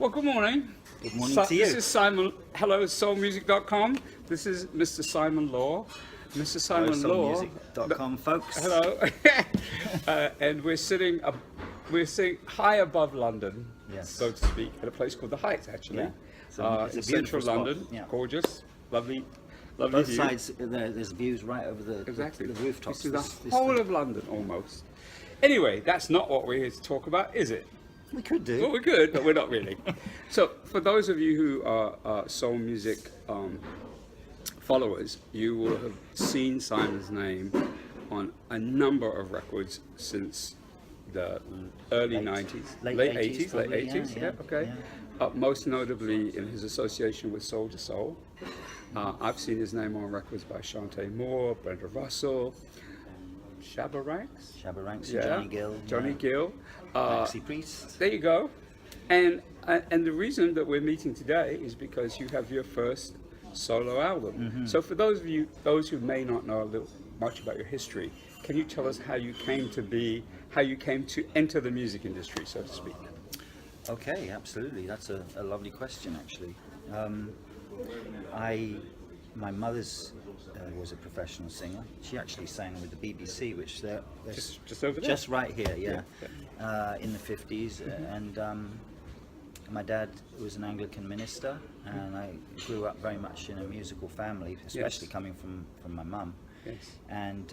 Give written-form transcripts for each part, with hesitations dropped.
Well, good morning. Good morning to you. This is Simon. Hello, soulmusic.com. This is Mr. Simon Law. Mr. Simon Law. Soulmusic.com, folks. Hello. And we're sitting high above London, Yes. so to speak, at a place called the Heights, actually. Yeah. So it's a in central beautiful spot. London. Yeah. Gorgeous, lovely Both view. sides, there's views right over the rooftops. You see the whole of London almost. Anyway, that's not what we're here to talk about, is it? We could do. Well, we're good, but we're not really. So, for those of you who are soul music followers, you will have seen Simon's name on a number of records since the early 90s. Late 80s, late probably, 80s, yeah, okay. yeah. Most notably in his association with Soul to Soul. I've seen his name on records by Chante Moore, Brenda Russell, Shabba Ranks, Johnny Gill. Maxi Priest. There you go. And the reason that we're meeting today is because you have your first solo album. Mm-hmm. So for those who may not know much about your history, can you tell us how you came to enter the music industry, so to speak? Okay, absolutely. That's a lovely question, actually. My mother's was a professional singer. She actually sang with the BBC, which they're just over there, just right here, in the 50s. And my dad was an Anglican minister, and I grew up very much in a musical family, especially coming from my mum. Yes. And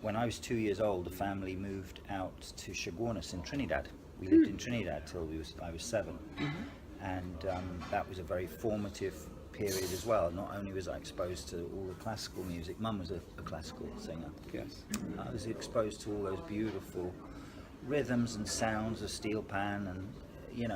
when I was 2 years old, the family moved out to Chaguanas in Trinidad. We lived in Trinidad till I was 7. And that was a very formative period as well. Not only was I exposed to all the classical music, Mum was a classical singer. Yes. I was exposed to all those beautiful rhythms and sounds of steel pan and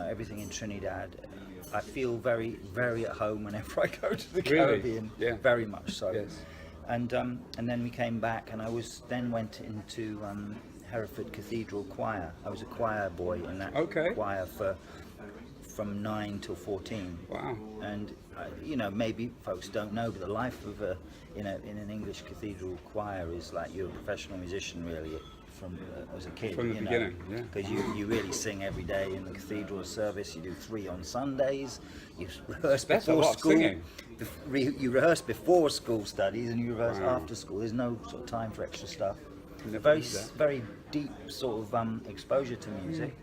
everything in Trinidad. I feel very, very at home whenever I go to the Caribbean. Yeah. Very much so. Yes. And then we came back, and I went into Hereford Cathedral Choir. I was a choir boy in that choir from 9 till 14. Wow. And maybe folks don't know, but the life of in an English cathedral choir is like you're a professional musician, really, from as a kid. From the beginning, yeah. Because you really sing every day in the cathedral service. You do 3 on Sundays. You rehearse before school. You rehearse before school studies, and you rehearse after school. There's no sort of time for extra stuff. Very deep sort of exposure to music,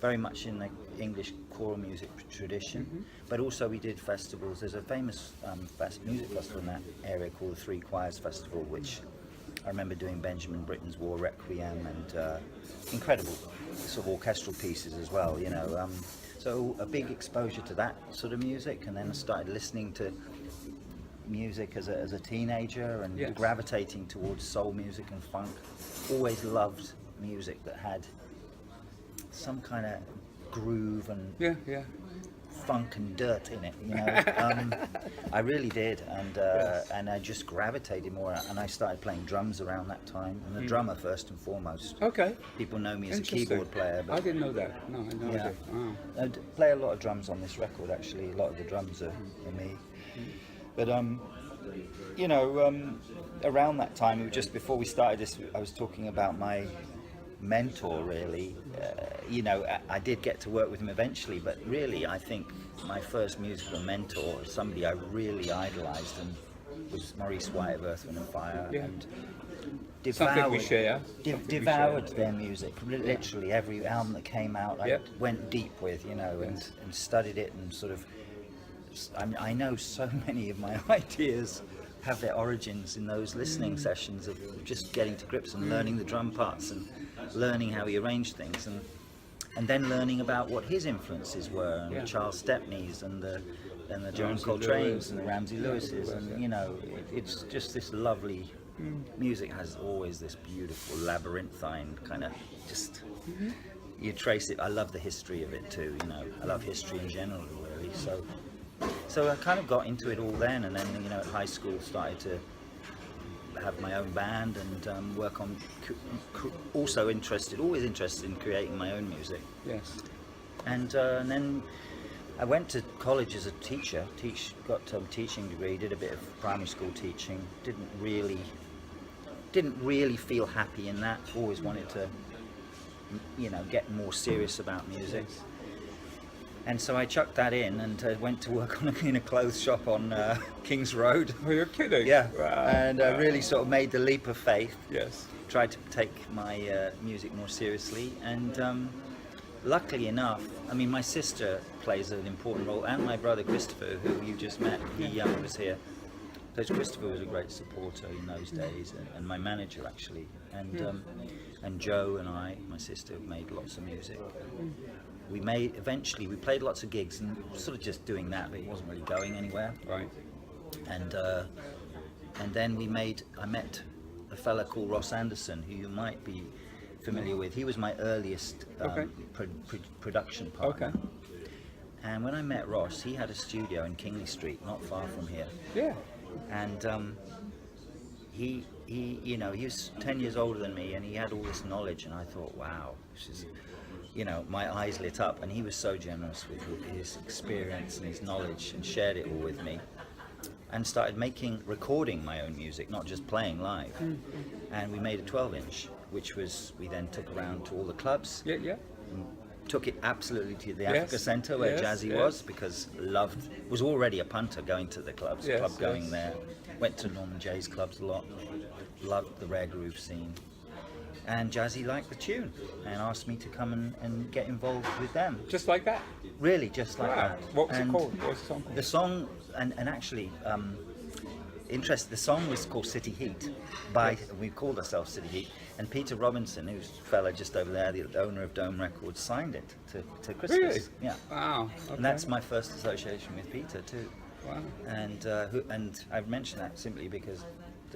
very much in the English choral music tradition, but also we did festivals. There's a famous music festival in that area called the Three Choirs Festival, which I remember doing Benjamin Britten's War Requiem and incredible sort of orchestral pieces as well, so a big exposure to that sort of music. And then I started listening to music as a teenager and gravitating towards soul music and funk. Always loved music that had some kind of groove and funk and dirt in it, I really did, and I just gravitated more, and I started playing drums around that time. I'm a drummer first and foremost. Okay. People know me as a keyboard player, but I didn't know that. No, I had no idea. Wow. I play a lot of drums on this record, actually. A lot of the drums are me. But around that time, just before we started this, I was talking about my mentor, really. I did get to work with him eventually, but really I think my first musical mentor, somebody I really idolized, and was Maurice White of Earth, Wind and Fire. And devoured their music. Literally every album that came out I went deep with, and studied it, and sort of I know so many of my ideas have their origins in those listening sessions of just getting to grips and learning the drum parts and learning how he arranged things, and then learning about what his influences were, and the Charles Stepneys and the John Coltrane's and the Ramsey Lewis's, and it's just this lovely music. Has always this beautiful labyrinthine kind of just you trace it. I love the history of it too. I love history in general, really. So I kind of got into it all then, and then at high school started to have my own band and work on. Always interested in creating my own music. Yes. And then I went to college as a teacher. Got a teaching degree. Did a bit of primary school teaching. Didn't really feel happy in that. Always wanted to, get more serious about music. And so I chucked that in and went to work in a clothes shop on King's Road. Oh, you're kidding? Yeah, wow. And really sort of made the leap of faith. Yes. Tried to take my music more seriously, and luckily enough, I mean, my sister plays an important role, and my brother Christopher, who you just met, he was here. Because Christopher was a great supporter in those days, and my manager actually, and Joe and I, my sister, made lots of music. We played lots of gigs and sort of just doing that, but it wasn't really going anywhere. Right. And then I met a fella called Ross Anderson, who you might be familiar with. He was my earliest production partner. Okay. And when I met Ross, he had a studio in Kingley Street, not far from here. Yeah. And he was 10 years older than me, and he had all this knowledge, and I thought, wow, this is, my eyes lit up. And he was so generous with his experience and his knowledge, and shared it all with me, and started recording my own music, not just playing live. And we made a 12-inch, which we then took around to all the clubs. Yeah. Took it absolutely to the Africa Centre where Jazzie was, because was already a punter going to the clubs, going there. Went to Norman Jay's clubs a lot, loved the Rare Groove scene. And Jazzie liked the tune and asked me to come and get involved with them. Just like that? Really, just like that. What was it called? What was the song called? The song, and actually, the song was called City Heat. We called ourselves City Heat. And Peter Robinson, who's a fella just over there, the owner of Dome Records, signed it to Christmas. Really? Yeah. Wow. Okay. And that's my first association with Peter too. Wow. And I've mentioned that simply because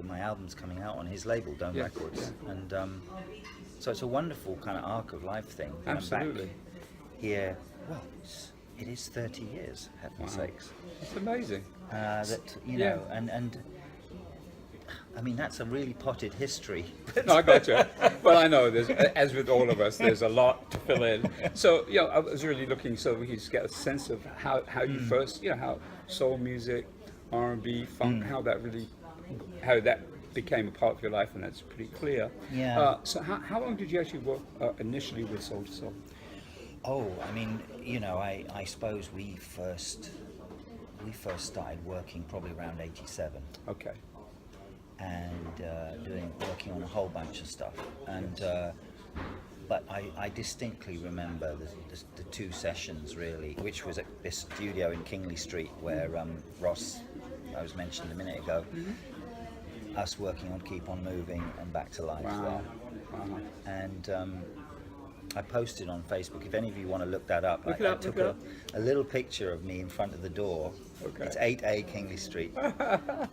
my album's coming out on his label, Dome Records. Yeah. And so it's a wonderful kind of arc of life thing. Absolutely. I'm back here, it is 30 years, heaven's sakes. It's amazing. And I mean, that's a really potted history. No, I got you. Well, I know, as with all of us, there's a lot to fill in. So, I was really looking so we could just get a sense of how you first, how soul music, R&B, funk, how that became a part of your life, and that's pretty clear. Yeah. So how long did you actually work initially with Soul to Soul? Oh, I mean, I suppose we first started working probably around 87. Okay. And working on a whole bunch of stuff. And but I distinctly remember the two sessions really, which was at this studio in Kingley Street where Ross, I was mentioned a minute ago, us working on Keep On Moving and Back to Life there. Wow. And I posted on Facebook, if any of you want to look that up, I took a little picture of me in front of the door. Okay. It's 8A Kingley Street.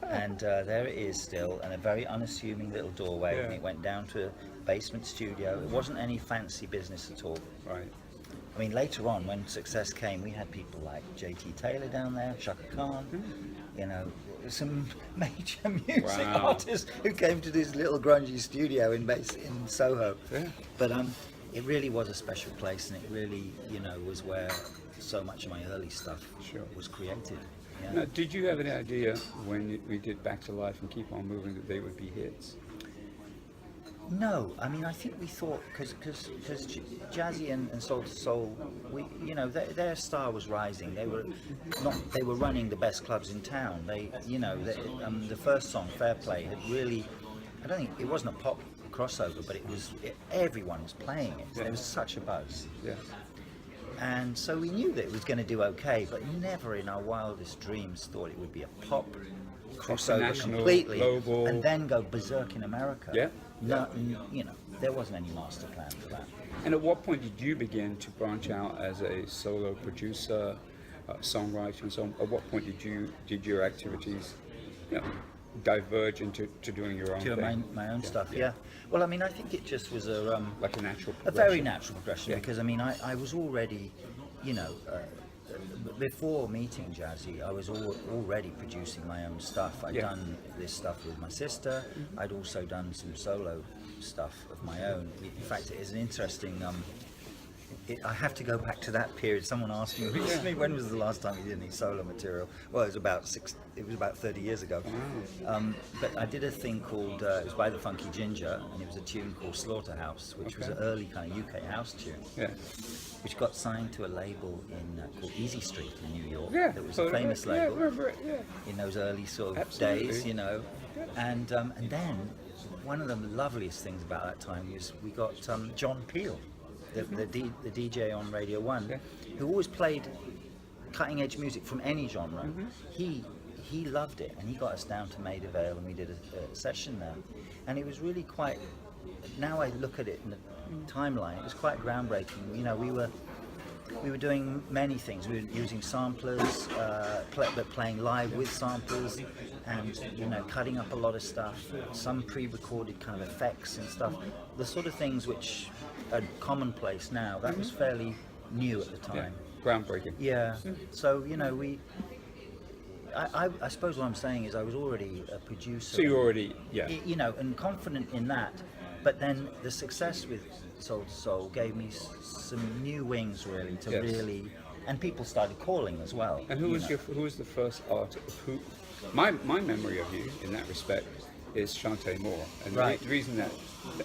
And there it is still, and a very unassuming little doorway. Yeah. And it went down to a basement studio. It wasn't any fancy business at all. Right. I mean, later on, when success came, we had people like J.T. Taylor down there, Shaka Khan, some major music artists who came to this little grungy studio in Soho. Yeah. But it really was a special place, and it really, was where so much of my early stuff was created. Yeah. Now, did you have any idea when we did Back to Life and Keep On Moving that they would be hits? No, I mean, I think we thought, because Jazzie and Soul to Soul, their star was rising. They were running the best clubs in town. The first song, Fair Play, had really, I don't think, it wasn't a pop crossover, but everyone was playing it. Yeah. There was such a buzz. Yeah. And so we knew that it was going to do okay, but never in our wildest dreams thought it would be a pop crossover completely, global, and then go berserk in America. Yeah. No, there wasn't any master plan for that. And at what point did you begin to branch out as a solo producer, songwriter, and so on? At what point did your activities, diverge into doing your own thing? My own stuff? Yeah. Well, I mean, I think it just was like a natural progression. A very natural progression, because I mean, I was already, before meeting Jazzie, I was already producing my own stuff. I'd done this stuff with my sister. I'd also done some solo stuff of my own. In fact, it is an interesting I have to go back to that period. Someone asked me recently, when was the last time you did any solo material? Well, it was about 30 years ago. But I did a thing called, it was by the Funky Ginger, and it was a tune called Slaughterhouse, which was an early kind of UK house tune. Yeah. Which got signed to a label called Easy Street in New York. Yeah, that was a famous label in those early sort of days, you know. And then one of the loveliest things about that time was we got John Peel, the DJ on Radio 1, who always played cutting edge music from any genre. He loved it, and he got us down to Maida Vale, and we did a session there. And it was really quite, now I look at it in the timeline, it was quite groundbreaking. You know, we were doing many things. We were using samplers, but playing live with samplers, and you know, cutting up a lot of stuff, some pre-recorded kind of effects and stuff. The sort of things which are commonplace now. That was fairly new at the time. Groundbreaking. Yeah. So you know, I suppose what I'm saying is I was already a producer. So you already, you know, and confident in that. But then the success with Soul to Soul gave me some new wings, really, to really, and people started calling as well. And who was the first artist? My memory of you in that respect is Chante Moore, and the reason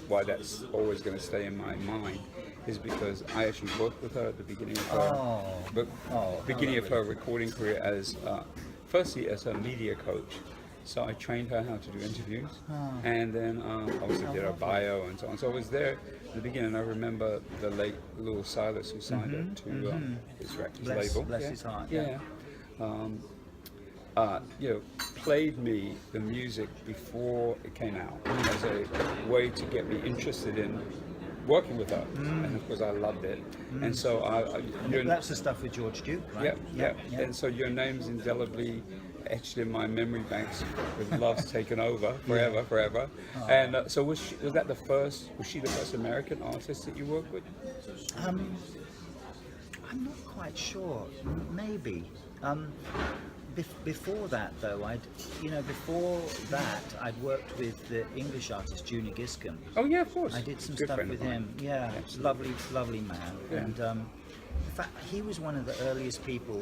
why that's always going to stay in my mind is because I actually worked with her at the beginning of her recording career as firstly as her media coach. So I trained her how to do interviews, and then obviously did her bio and so on. So I was there at the beginning. I remember the late Lil Silas, who signed it to his label. Bless his heart. You know, played me the music before it came out as a way to get me interested in working with her, and of course I loved it. And so that's the stuff with George Duke, right? Yeah. And so your name's indelibly etched in my memory banks with Love's Taken Over forever. And so was she the first American artist that you worked with? I'm not quite sure. Maybe. Before that, though, I'd worked with the English artist Junior Giscombe. Oh yeah, of course. I did some stuff with him. Yeah, lovely man. Yeah. And in fact, he was one of the earliest people.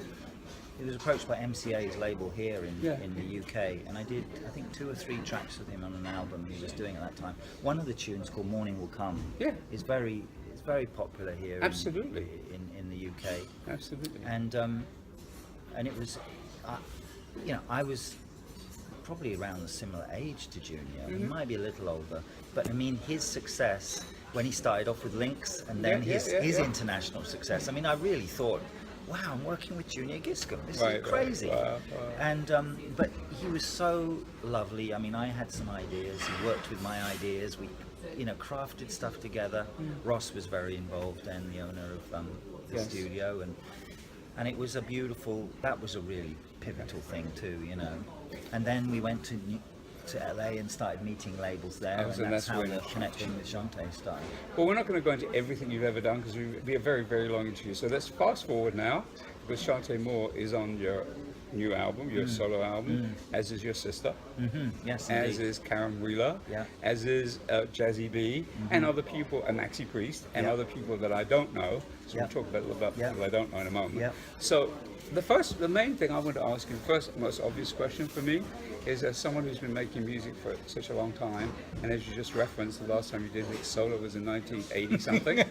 He was approached by MCA's label here in the UK, and I did, I think, 2 or 3 tracks with him on an album he was doing at that time. One of the tunes called Morning Will Come is very popular here. Absolutely. In the UK. Absolutely. And it was, you know, I was probably around a similar age to Junior. He might be a little older, but I mean, his success when he started off with Lynx, and then his international success. I mean, I really thought, wow, I'm working with Junior Giscombe. This is crazy. Wow. And but he was so lovely. I mean, I had some ideas. He worked with my ideas. We, you know, crafted stuff together. Ross was very involved, and the owner of the studio, and it was that was a really pivotal thing too, you know. And then we went to LA and started meeting labels there, and that's how the connection with Chante started. Well, we're not going to go into everything you've ever done because we'd be a very, very long interview. So let's fast forward now, because Chante Moore is on your new album, your solo album, as is your sister, yes, as is Caron Wheeler, as is Jazzie B, and other people, and Maxi Priest, and other people that I don't know. So we'll talk a little about people I don't know in a moment. So the main thing I want to ask you, first, most obvious question for me, is as someone who's been making music for such a long time, and as you just referenced, the last time you did it solo was in 1980 something.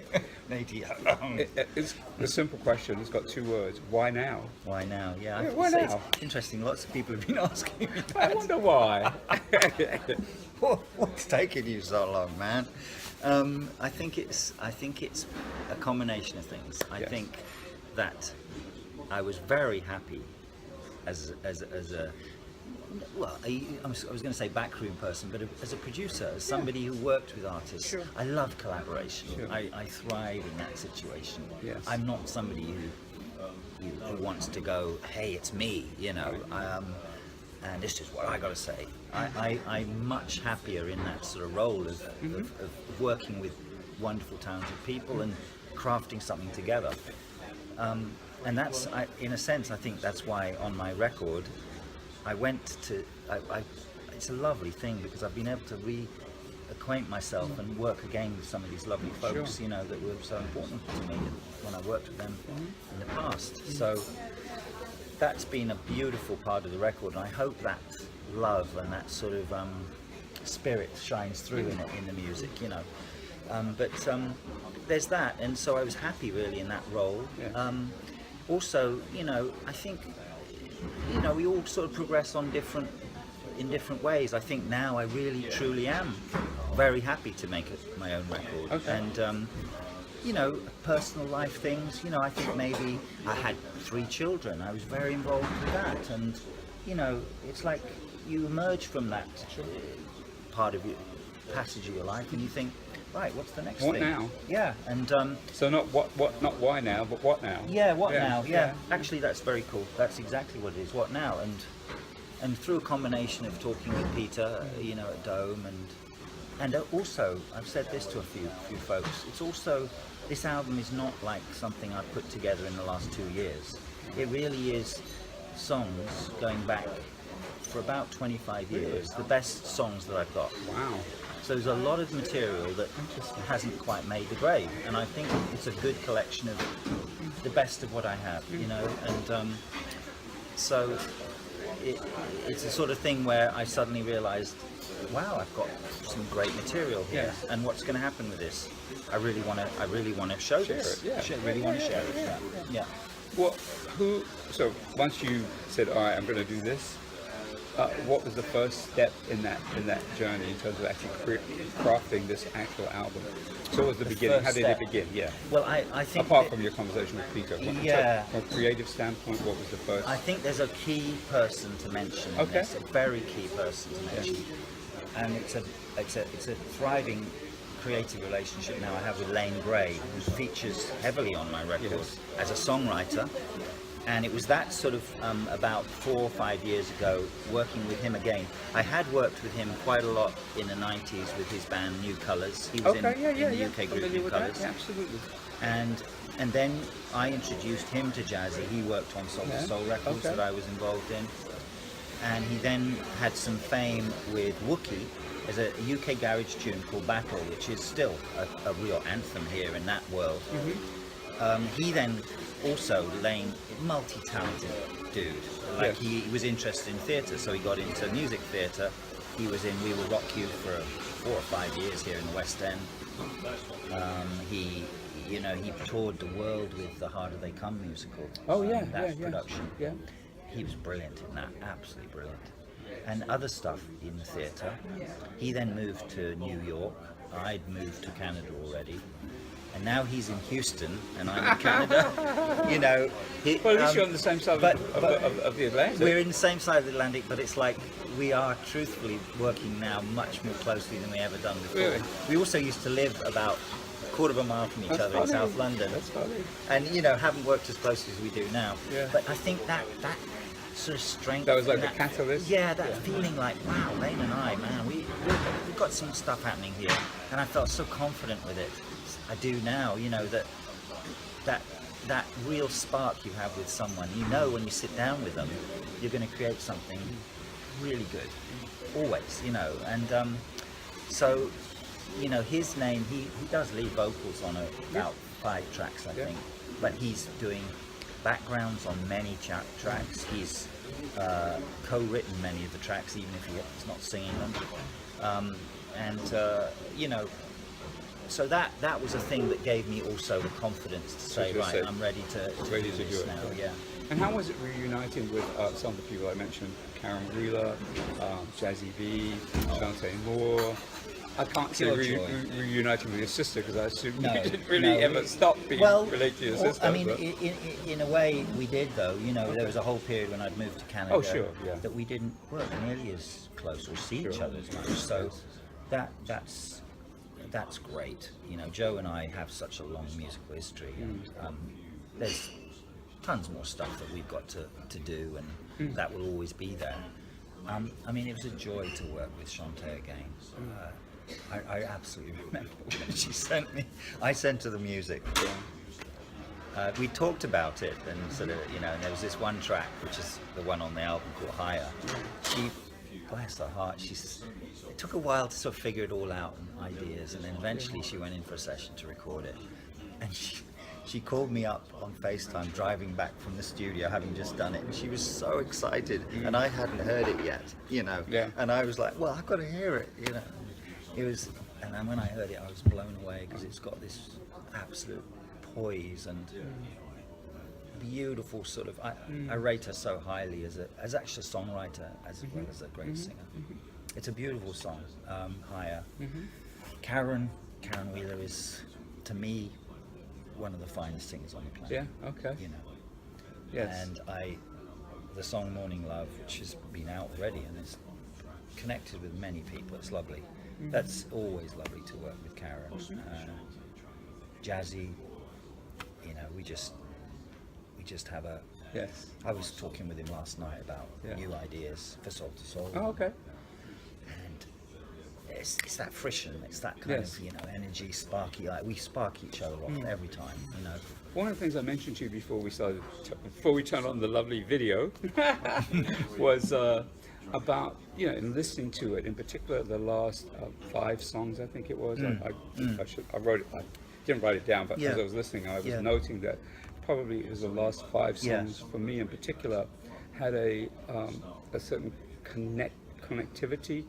It's a simple question. It's got 2 words. Why now? Why now? Yeah, why now? It's interesting. Lots of people have been asking me that. I wonder why. What's taking you so long, man? I think it's a combination of things. I think that I was very happy as a well, I was going to say backroom person, but as a producer, as somebody who worked with artists, I love collaboration. I thrive in that situation. I'm not somebody who wants to go, hey, it's me, you know, and this is what I got to say. I'm much happier in that sort of role of working with wonderful, talented people and crafting something together. And that's, in a sense, I think that's why on my record, I went to, it's a lovely thing because I've been able to acquaint myself and work again with some of these lovely folks, you know, that were so important to me when I worked with them in the past. So that's been a beautiful part of the record, and I hope that love and that sort of spirit shines through in the music, you know. But there's that, and so I was happy really in that role. Also, you know, I think, you know, we all sort of progress in different ways. I think now I really truly am very happy to make my own record. And you know, personal life things, you know, I think maybe I had 3 children. I was very involved with that, and you know, it's like you emerge from that part of your passage of your life, and you think, right, what's the next thing? What now? Yeah, and so not not why now, but what now? Yeah, what now? Yeah. Actually, that's very cool. That's exactly what it is. What now? And through a combination of talking with Peter, you know, at Dome, and also I've said this to a few folks. It's also, this album is not like something I've put together in the last 2 years. It really is songs going back for about 25 years, the best songs that I've got. Wow. So there's a lot of material that hasn't quite made the grade, and I think it's a good collection of the best of what I have, you know, and so it's a sort of thing where I suddenly realized, wow, I've got some great material here, and what's going to happen with this? I really want to show this. I really want to share it. Yeah. Well, so once you said, all right, I'm going to do this, what was the first step in that journey in terms of actually crafting this actual album? So what was the beginning? How did it begin? Yeah. Well, I think apart from your conversation with Peter, yeah. From a creative standpoint, what was the first? I think there's a key person to mention. Okay. This, a very key person to mention, and it's a thriving creative relationship now I have with Lane Gray, who features heavily on my record as a songwriter. And it was that sort of about 4 or 5 years ago, working with him again. I had worked with him quite a lot in the 90s with his band New Colours. He was in the UK group New Colours. Yeah, absolutely. And then I introduced him to Jazzie. He worked on Soul to Soul records that I was involved in. And he then had some fame with Wookiee. There's a UK garage tune called Battle, which is still a real anthem here in that world. He then also, Lane, multi-talented dude. Like he was interested in theatre, so he got into music theatre. He was in We Will Rock You for 4 or 5 years here in the West End. He toured the world with the Harder They Come musical. Production. Yeah. He was brilliant in that, absolutely brilliant. And other stuff in the theatre. He then moved to New York. I'd moved to Canada already. And now he's in Houston, and I'm in Canada. You know, well, at least you're on the same side of the Atlantic. We're in the same side of the Atlantic, but it's like we are truthfully working now much more closely than we ever done before. Really? We also used to live about a quarter of a mile from each other in South London. That's funny. And you know, haven't worked as closely as we do now. Yeah. But I think that sort of strength. That was like the catalyst. Yeah, that feeling like, wow, Lane and I, man, we've got some stuff happening here, and I felt so confident with it. I do now, you know, that real spark you have with someone, you know, when you sit down with them, you're going to create something really good, always, you know. And so, you know, his name, he does lead vocals on about 5 tracks, I think, but he's doing backgrounds on many tracks. He's co-written many of the tracks, even if he's not singing them. You know, so that was a thing that gave me also the confidence to say, right, I'm ready to do this now. Yeah. And how was it reuniting with some of the people I mentioned? Caron Wheeler, Jazzie B, Chante Moore. I can't see reuniting with your sister, because I assume you didn't really ever stop being related to your sister. I mean, in a way we did, though. You know, there was a whole period when I'd moved to Canada that we didn't work nearly as close or see each other as much. So that's great. You know, Joe and I have such a long musical history, and there's tons more stuff that we've got to do, and that will always be there. I mean, it was a joy to work with Chante again. I absolutely remember when she sent me. I sent her the music. We talked about it, and sort of, you know, and there was this one track, which is the one on the album called Higher. bless her heart, it took a while to sort of figure it all out and ideas, and then eventually she went in for a session to record it, and she called me up on FaceTime driving back from the studio having just done it, and she was so excited, and I hadn't heard it yet, you know, and I was like, well, I've got to hear it, you know. It was, and then when I heard it, I was blown away because it's got this absolute poise and beautiful sort of. I rate her so highly as actually a songwriter as well as a great singer. It's a beautiful song. Higher. Caron Wheeler is, to me, one of the finest singers on the planet. Yeah. Okay. You know. Yes. And the song Morning Love, which has been out already and it's connected with many people. It's lovely. That's always lovely to work with Caron. Jazzie, you know, we just have a. Yes. I was talking with him last night about new ideas for Soul to Soul. Oh, okay. And it's that frisson, it's that kind of, you know, energy, sparky. Like we spark each other off every time, you know. One of the things I mentioned to you before we turned on the lovely video, was about, you know, in listening to it, in particular the last 5 songs, I think it was. I wrote it. I didn't write it down, but as I was listening, I was noting that probably it was the last 5 songs for me in particular had a certain connectivity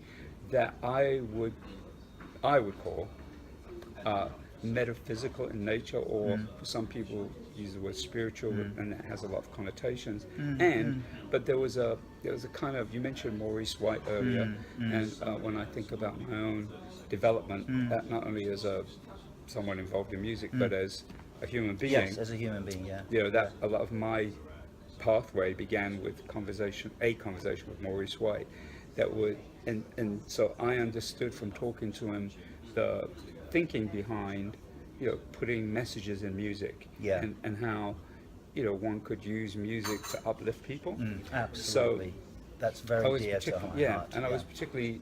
that I would call metaphysical in nature, or for some people use the word spiritual, and it has a lot of connotations. But there was a kind of, you mentioned Maurice White earlier, and when I think about my own development, not only as someone involved in music, but as a human being. Yes, as a human being, yeah. You know, that a lot of my pathway began with a conversation with Maurice White, that would, and so I understood from talking to him the thinking behind, you know, putting messages in music, and how, you know, one could use music to uplift people. Absolutely. So that's very dear to my heart. And I was particularly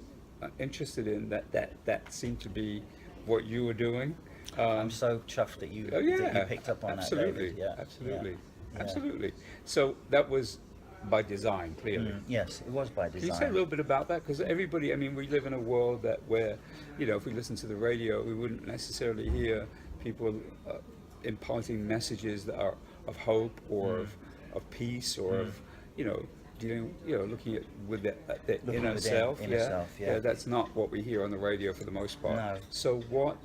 interested in that seemed to be what you were doing. I'm so chuffed that you picked up on that, David. Absolutely. So that was by design, clearly. Yes, it was by design. Can you say a little bit about that? Because everybody, I mean, we live in a world where, you know, if we listen to the radio, we wouldn't necessarily hear people imparting messages that are of hope or of peace or of, you know, dealing, you know, looking at with the inner self. Yeah, that's not what we hear on the radio for the most part. No. So what,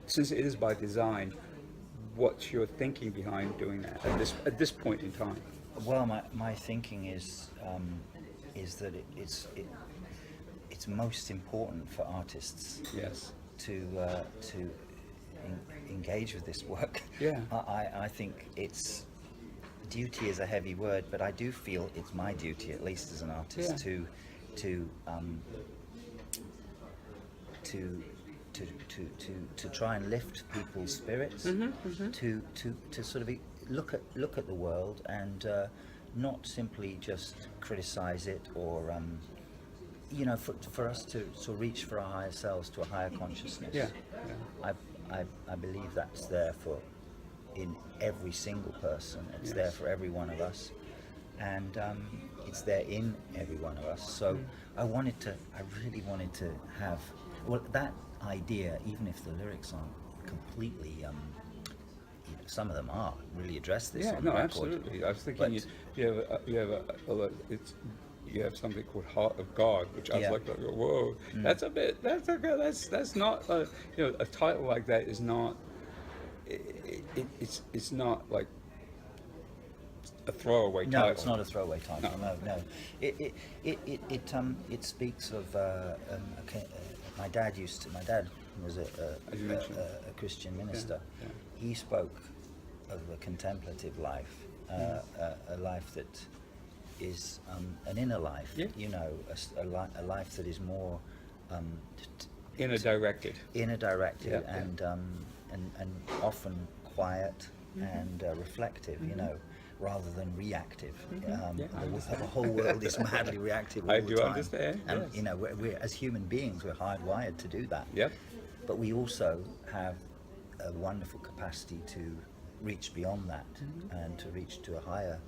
since it is by design, what's your thinking behind doing that at this point in time? Well, my thinking is that it's most important for artists to engage with this work. I think it's duty is a heavy word, but I do feel it's my duty, at least as an artist, to try and lift people's spirits, to sort of look at the world and not simply just criticize it, or you know, for us to reach for our higher selves, to a higher consciousness. I believe that's there in every single person. It's there for every one of us, and it's there in every one of us. So I really wanted to have, well, that idea, even if the lyrics aren't completely, you know, some of them are really address this. On the record. Absolutely. I was thinking you have something called Heart of God, which I was like, whoa, that's not you know, a title like that is not. It's not like a throwaway title. No, it's not a throwaway title. No. It speaks of my dad was a Christian minister. He spoke of a contemplative life, a life that is an inner life. You know, a life that is more inner directed, and often quiet and reflective, you know, rather than reactive. The whole world is madly reactive all the time. I do understand. And you know, we're as human beings, we're hardwired to do that. But we also have a wonderful capacity to reach beyond that and to reach to a higher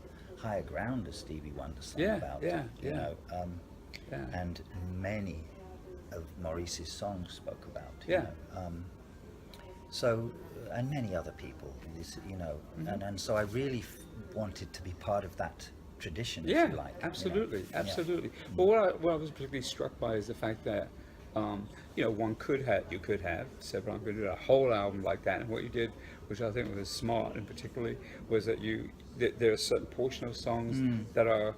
Higher Ground, as Stevie Wonder sang Yeah, about. yeah, You yeah. know, Yeah. and many of Maurice's songs spoke about. You Yeah. know. So, and many other people, you know, and so I really wanted to be part of that tradition, Yeah, if you like. absolutely, You know? absolutely. Yeah. Well, what I was particularly struck by is the fact that, you know, you could have said, well, I'm going to do a whole album like that. And what you did, which I think was smart and particularly, was that there are a certain portion of songs that are,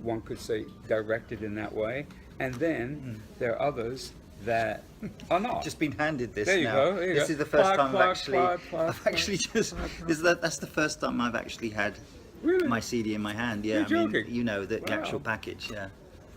one could say, directed in that way. And then there are others that are not. Just been handed this. There you now. go. There you This go. is the first time I've actually just. That's the first time I've actually had Really? my CD in my hand. Yeah, You're I mean, joking? you know, the Wow. actual package. Yeah,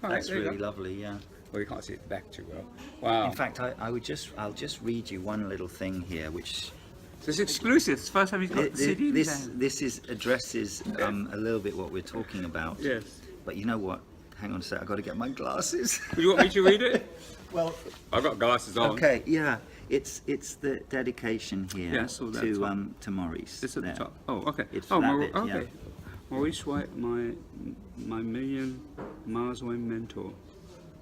Right, that's there you really go. lovely. Yeah. Well, you can't see it back too well. Wow. In fact, I'll just read you one little thing here, which So it's exclusive. It's the first time he's got the CD in his hand. this is addresses a little bit what we're talking about. Yes. But you know what? Hang on a sec. I've got to get my glasses. You want me to read it? Well, I've got glasses on. okay, yeah. It's the dedication here Yeah, I saw that to Maurice. It's at the there. top. Oh, okay. It's Oh, that bit, okay. yeah. Maurice White, my million miles away mentor.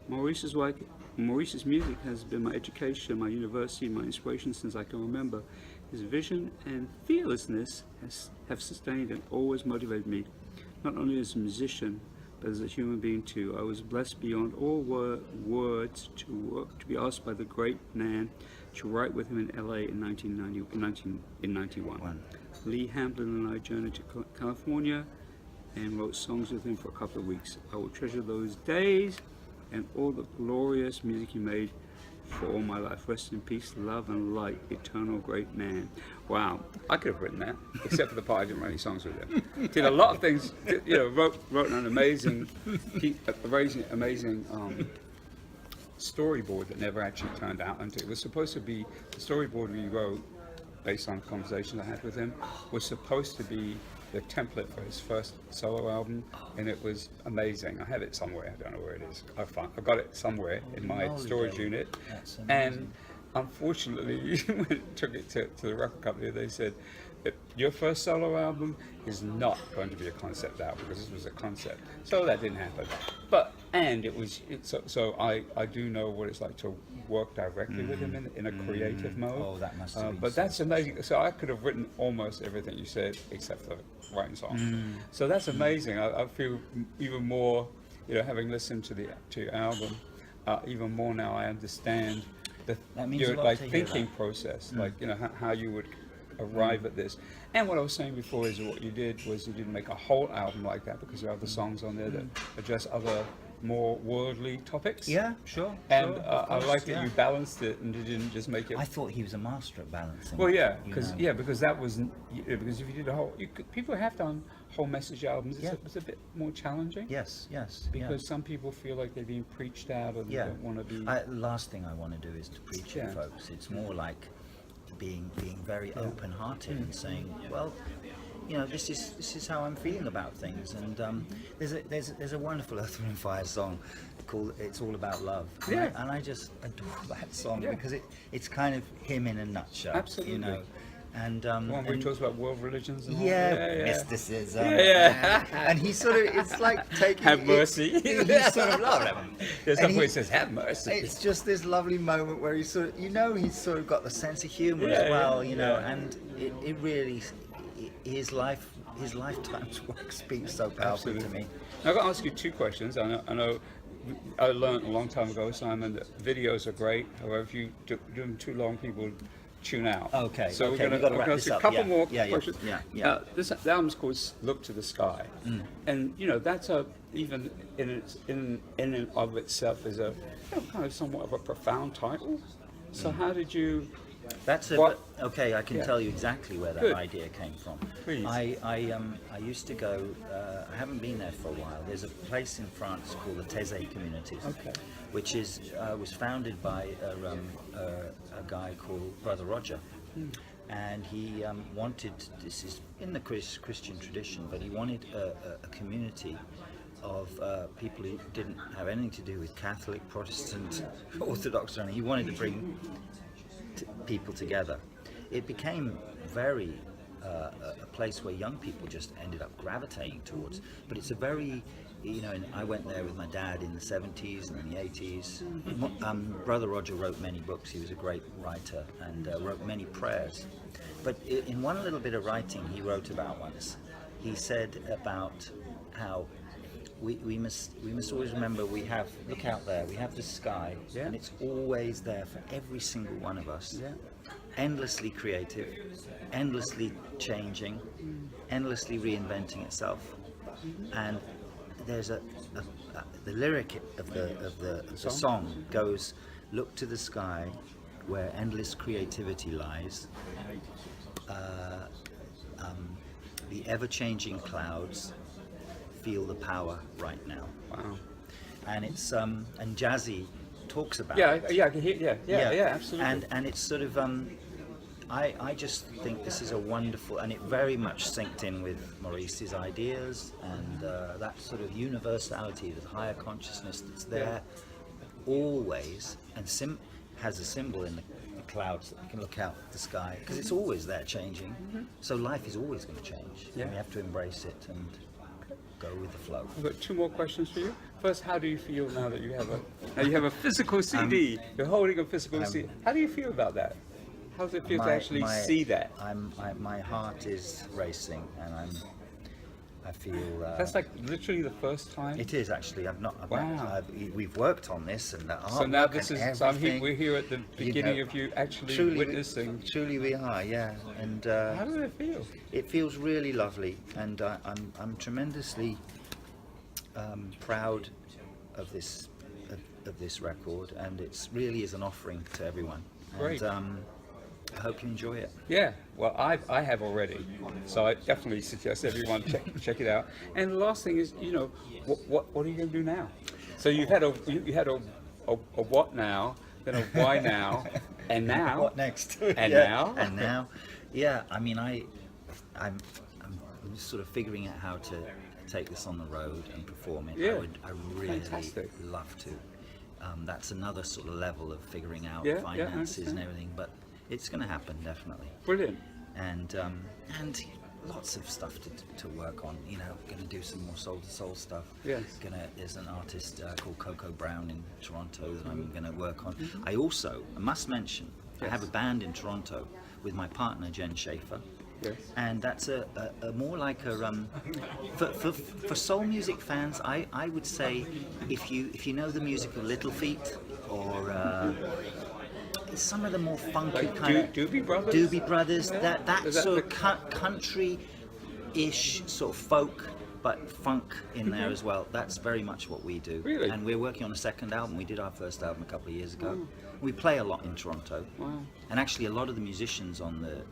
Maurice's music has been my education, my university, my inspiration since I can remember. His vision and fearlessness have sustained and always motivated me, not only as a musician, but as a human being too. I was blessed beyond all words to be asked by the great man to write with him in LA in 1991. Lee Hamblin and I journeyed to California and wrote songs with him for a couple of weeks. I will treasure those days and all the glorious music he made for all my life. Rest in peace, love and light, eternal great man. Wow, I could have written that, except for the part I didn't write any songs with him. Did a lot of things, you know, wrote an amazing storyboard that never actually turned out. And it was supposed to be, the storyboard we wrote, based on conversations I had with him, was supposed to be the template for his first solo album, and it was amazing. I have it somewhere. I don't know where it is. I've got it somewhere in my storage unit. That's And unfortunately, when I took it to the record company, they said that your first solo album is not going to be a concept album, because this was a concept. So that didn't happen. So I do know what it's like to work directly with him in a creative mode. Oh, that must have been but that's amazing. So I could have written almost everything you said except for writing songs. So that's amazing. I feel even more, you know, having listened to your album, even more now I understand your thinking process, like, you know, how you would arrive at this. And what I was saying before is what you did was you didn't make a whole album like that, because there are other songs on there that address other more worldly topics. Yeah, sure. And sure, I like that you balanced it and you didn't just make it. I thought he was a master at balancing. Well, yeah, you because know. because that was because if you did a whole, people have done whole message albums. It's a bit more challenging. Yes. Because some people feel like they're being preached out, or they don't want to be. Last thing I want to do is to preach to folks. It's more like being very open-hearted and saying, well, you know, this is how I'm feeling about things. And there's a wonderful Earth, Wind & Fire song called "It's All About Love." Yeah. And I just adore that song because it's kind of him in a nutshell. Absolutely. You know. And one where he talks about world religions and all. Mysticism. Yeah. And he sort of, it's like taking Have mercy. He's sort of loving it. There's some where he says, "Have mercy." It's just this lovely moment where he's sort of, you know, he's sort of got the sense of humour as well, you know, and it really, his lifetime's work speaks so powerfully to me. Now, I've got to ask you two questions. I know I learned a long time ago, Simon, that videos are great. However, if you do them too long, people tune out. Okay. So we're we're going to ask you a couple more questions. Yeah. The album's called "Look to the Sky," and you know that's even in and of itself is a kind of somewhat of a profound title. So how did you? Okay, I can tell you exactly where that idea came from. Please. I used to go, I haven't been there for a while. There's a place in France called the Taizé Communities, which was founded by a guy called Brother Roger. And he wanted, this is in the Christian tradition, but he wanted a community of people who didn't have anything to do with Catholic, Protestant, Orthodox or anything. He wanted to bring people together. It became very a place where young people just ended up gravitating towards. But it's a very, and I went there with my dad in the 70s and in the 80s. Brother Roger wrote many books. He was a great writer and wrote many prayers. But in one little bit of writing he wrote about once, he said about how we must always remember look out there, we have the sky, and it's always there for every single one of us. Endlessly creative, endlessly changing, endlessly reinventing itself. And there's the lyric of the song goes, look to the sky where endless creativity lies, the ever-changing clouds feel the power right now. Wow. And it's and Jazzie talks about I it. can hear, absolutely. And it's sort of I just think this is a wonderful, and it very much synced in with Maurice's ideas and that sort of universality, the higher consciousness that's there always, and has a symbol in the clouds that you can look out at the sky, because it's always there changing. So life is always going to change, and we have to embrace it and go with the flow. I've got 2 more questions for you. First, how do you feel now that you have a physical CD? You're holding a physical CD. How do you feel about that? How does it feel to actually see that? My heart is racing, and I feel that's like literally the first time. It is actually. We've worked on this, and so now this is. So we're here at the beginning of you actually witnessing. Truly, we are. Yeah. And how does it feel? It feels really lovely, and I'm tremendously proud of this record, and it really is an offering to everyone. Great. And, I hope you enjoy it. Yeah, well, I have already, so I definitely suggest everyone check it out. And the last thing is, what are you going to do now? So you had a what now, then a why now, and now what next? And now, yeah. I mean, I'm sort of figuring out how to take this on the road and perform it. Yeah. I really Fantastic. love to. That's another sort of level of figuring out Yeah, finances and everything, but it's going to happen, definitely. Brilliant. And lots of stuff to work on. Going to do some more soul to soul stuff. Yes. There's an artist called Coco Brown in Toronto that I'm going to work on. I must mention, I have a band in Toronto with my partner Jen Schaefer. Yes. And that's a more like a for soul music fans. I would say if you know the music of Little Feat or some of the more funky Like kind of Doobie Brothers, that sort of country-ish sort of folk, but funk in there as well. That's very much what we do. Really? And we're working on a second album. We did our first album a couple of years ago. We play a lot in Toronto. Wow. And actually, a lot of the musicians on the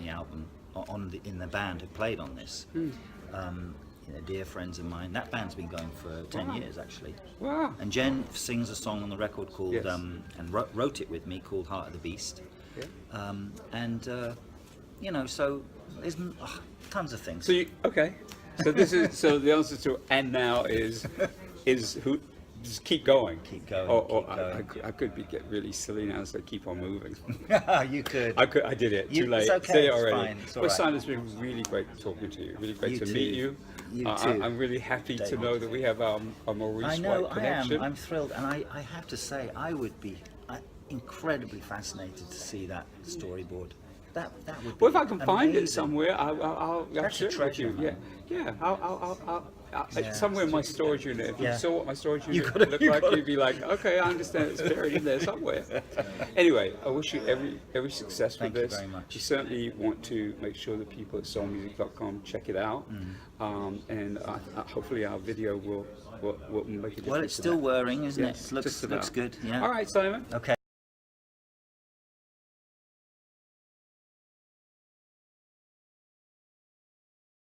album, in the band, have played on this. Dear friends of mine. That band's been going for 10 years actually. Wow. And Jen sings a song on the record called and wrote it with me, called Heart of the Beast. Yeah. So there's tons of things. So so this is the answer to and now is who. Just keep going. Keep going. Or I could get really silly now and say keep on moving. You could. I did it. Too late. It's okay. Say it It's already. fine. It's all Well, right. Simon, it's been really great talking to you. Really great to meet you. You too. I'm really happy to know that we have a Maurice White I connection. am. I'm thrilled, and I have to say, I would be incredibly fascinated to see that storyboard. That would be Well, if I can find it amazing. somewhere, I'll That's share a it with treasure, you. man. Yeah. It's somewhere in my storage unit. If you Yeah. saw what my storage You unit gotta- looked you like, gotta- you'd be like, okay, I understand. It's buried in there somewhere. Anyway, I wish you every success with Thank you this. very much. You certainly want to make sure that people at soulmusic.com check it out, and hopefully our video will make a difference. Well, it's still whirring, isn't Yes, it? just Looks about. good. Yeah. All right, Simon. Okay.